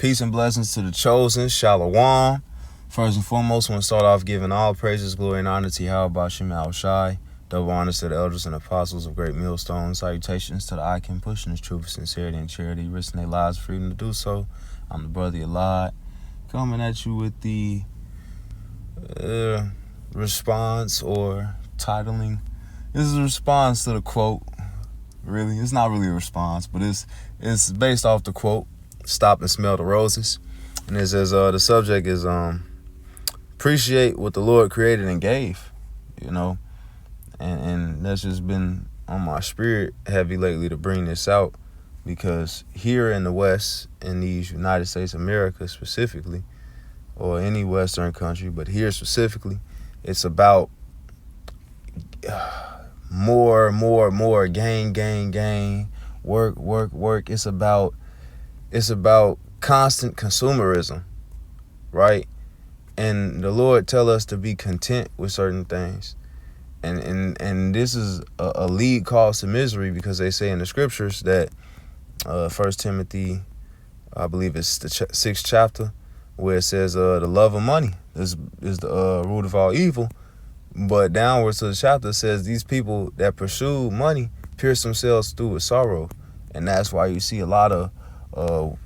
Peace and blessings to the chosen, Shalom. First and foremost, I want to start off giving all praises, glory, and honor to Yahweh Shem Al Shai. Double honors to the elders and apostles of Great Millstone. Salutations to the icon pushing his truth, sincerity, and charity, risking their lives, freedom to do so. I'm the brother Elad, coming at you with the response or titling. This is a response to the quote. Really, it's not really a response, but it's based off the quote. Stop and smell the roses. And it says the subject is appreciate what the Lord created and gave, and that's just been on my spirit heavy lately to bring this out, because here in the West, in these United States of America specifically, or any Western country, but here specifically, it's about more gain, work. It's about constant consumerism, right? And the Lord tell us to be content with certain things. And this is a lead cause to misery, because they say in the scriptures that 1 Timothy, I believe it's the 6th chapter, where it says the love of money is the root of all evil. But downwards to the chapter says these people that pursue money pierce themselves through with sorrow. And that's why you see a lot of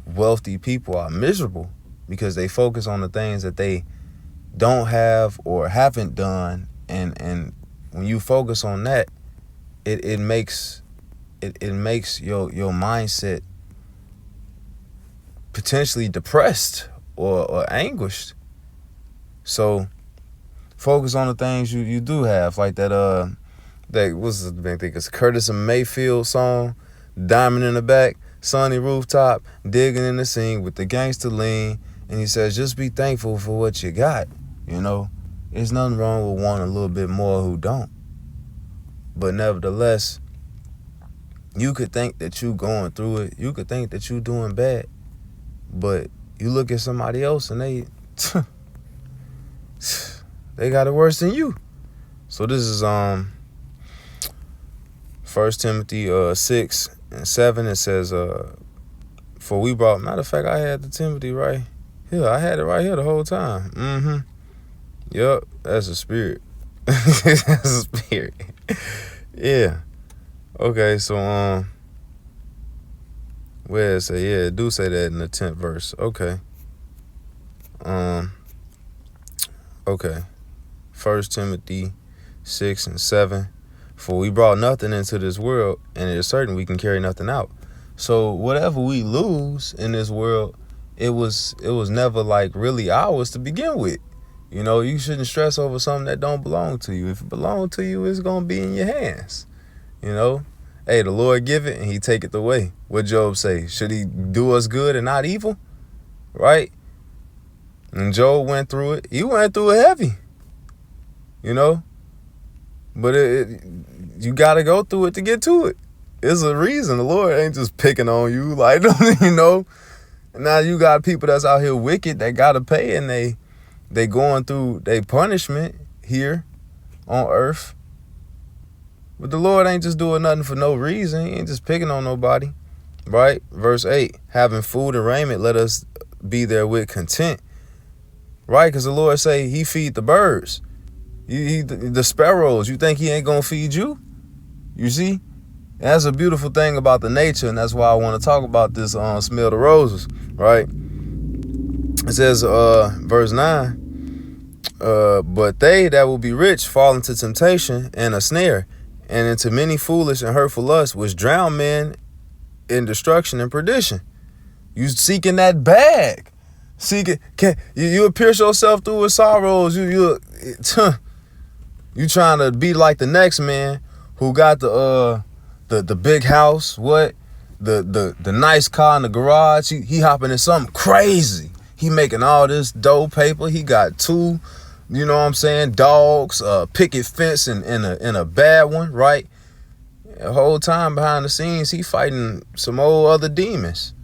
wealthy people are miserable, because they focus on the things that they don't have or haven't done. And when you focus on that, it makes your mindset potentially depressed or anguished. So focus on the things you do have, like that what's the, I think it's Curtis and Mayfield song, Diamond in the Back, sunny rooftop, digging in the scene with the gangster lean. And he says, just be thankful for what you got. There's nothing wrong with wanting a little bit more who don't. But nevertheless, you could think that you going through it. You could think that you doing bad. But you look at somebody else and they got it worse than you. So this is 1 Timothy 6:7. It says, for we brought, matter of fact, I had the Timothy right here. I had it right here the whole time. Yup, that's a spirit. That's a spirit. Yeah. Okay, so where it say, yeah, it do say that in the 10th verse. Okay. Okay. 1 Timothy 6:7. For we brought nothing into this world, and it is certain we can carry nothing out. So whatever we lose in this world, it was never like really ours to begin with. You shouldn't stress over something that don't belong to you. If it belongs to you, it's gonna be in your hands. Hey, the Lord give it and he take it away. What Job say? Should he do us good and not evil? Right? And Job went through it. He went through it heavy. But you got to go through it to get to it. It's a reason. The Lord ain't just picking on you. Like, Now you got people that's out here wicked that got to pay, and they going through their punishment here on earth. But the Lord ain't just doing nothing for no reason. He ain't just picking on nobody. Right? Verse 8, having food and raiment, let us be therewith content. Right? Because the Lord say he feed the birds. The sparrows. You think he ain't going to feed you? You see? And that's a beautiful thing about the nature, and that's why I want to talk about this smell the roses. Right? It says, verse 9, but they that will be rich fall into temptation and a snare, and into many foolish and hurtful lusts, which drown men in destruction and perdition. You seeking that bag. You'll pierce yourself through with sorrows. You trying to be like the next man who got the big house, the nice car in the garage. He hopping in something crazy. He making all this dough paper. He got 2, dogs, picket fence in a bad one, right? The whole time behind the scenes, he fighting some old other demons.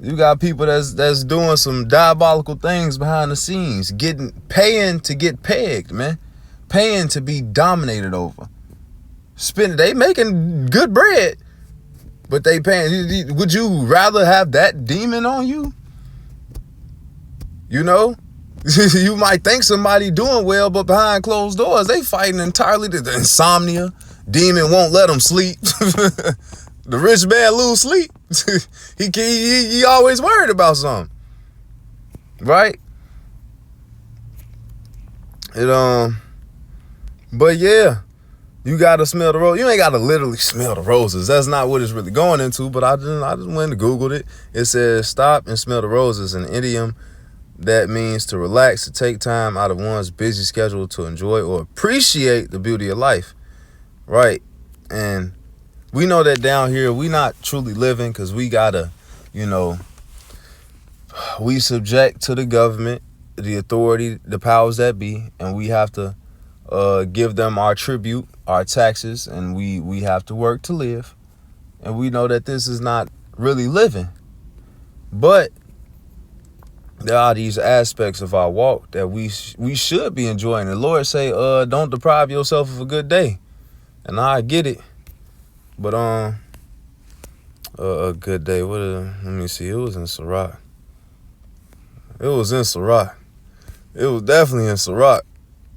You got people that's doing some diabolical things behind the scenes, paying to get pegged, man. Paying to be dominated over. They making good bread, but they paying. Would you rather have that demon on you You know, you might think somebody doing well, but behind closed doors, they fighting entirely the insomnia. Demon won't let them sleep. The rich man lose sleep. he always worried about something, right? But yeah, you gotta smell the rose. You ain't gotta literally smell the roses. That's not what it's really going into. But I just went and Googled it. It says stop and smell the roses, an idiom that means to relax, to take time out of one's busy schedule to enjoy or appreciate the beauty of life, right? And we know that down here we not truly living because we gotta, we subject to the government, the authority, the powers that be, and we have to give them our tribute, our taxes, and we have to work to live. And we know that this is not really living. But there are these aspects of our walk that we should be enjoying. The Lord say, don't deprive yourself of a good day. And I get it. But a good day. Let me see. It was in Sirach. It was definitely in Sirach.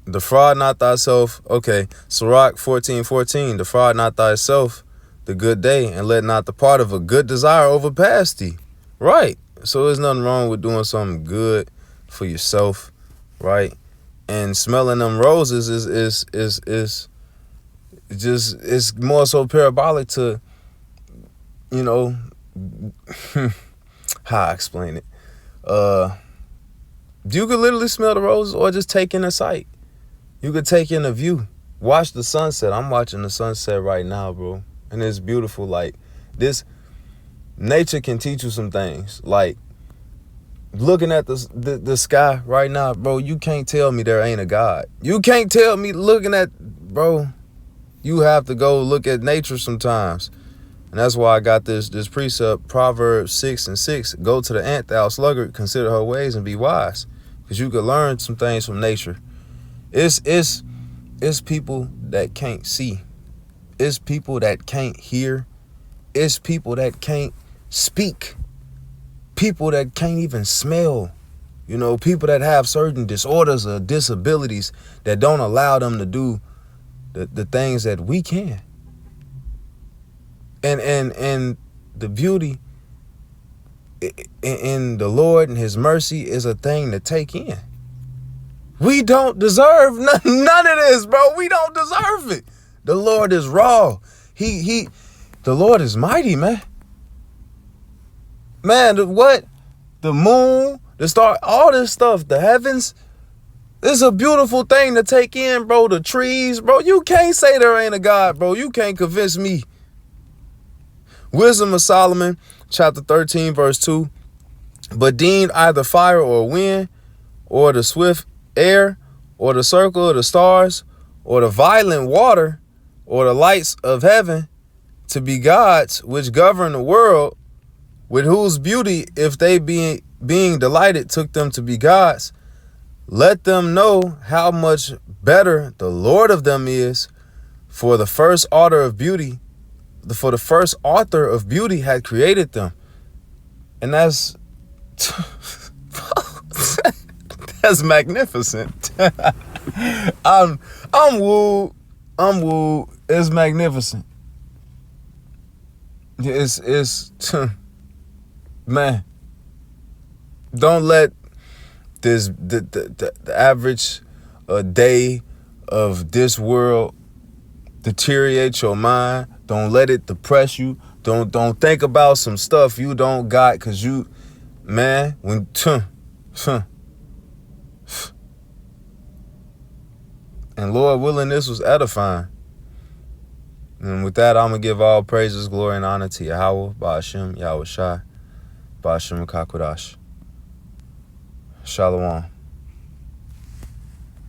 Defraud not thyself. Okay, Sirach 14:14. Defraud not thyself the good day, and let not the part of a good desire overpass thee. Right. So there's nothing wrong with doing something good for yourself, right? And smelling them roses is just, it's more so parabolic to, how I explain it. You could literally smell the roses or just take in a sight. You could take in a view. Watch the sunset. I'm watching the sunset right now, bro. And it's beautiful. Like, this nature can teach you some things. Like, looking at the sky right now, bro, you can't tell me there ain't a God. You can't tell me bro, you have to go look at nature sometimes. And that's why I got this precept, Proverbs 6:6. Go to the ant, thou sluggard, consider her ways and be wise. Because you could learn some things from nature. It's people that can't see. It's people that can't hear. It's people that can't speak. People that can't even smell. People that have certain disorders or disabilities that don't allow them to do the things that we can. And the beauty in the Lord and his mercy is a thing to take in. We don't deserve none of this, bro. We don't deserve it. The Lord is raw. The Lord is mighty, man. Man, the moon, the star, all this stuff, the heavens, it's a beautiful thing to take in, bro. The trees, bro. You can't say there ain't a God, bro. You can't convince me. Wisdom of Solomon, chapter 13, verse 2. But deemed either fire or wind, or the swift air, or the circle of the stars, or the violent water, or the lights of heaven, to be gods which govern the world, with whose beauty, if they being delighted, took them to be gods, let them know how much better the Lord of them is. For the first author of beauty had created them. And that's that's magnificent. I'm wooed. It's magnificent. It's man. Don't let the average day of this world deteriorate your mind. Don't let it depress you. Don't think about some stuff you don't got, cause and Lord willing, this was edifying. And with that, I'm gonna give all praises, glory, and honor to Yahweh, Ba'ashem, Yahweh Shai, Ba'ashem Kakodash. Shalom.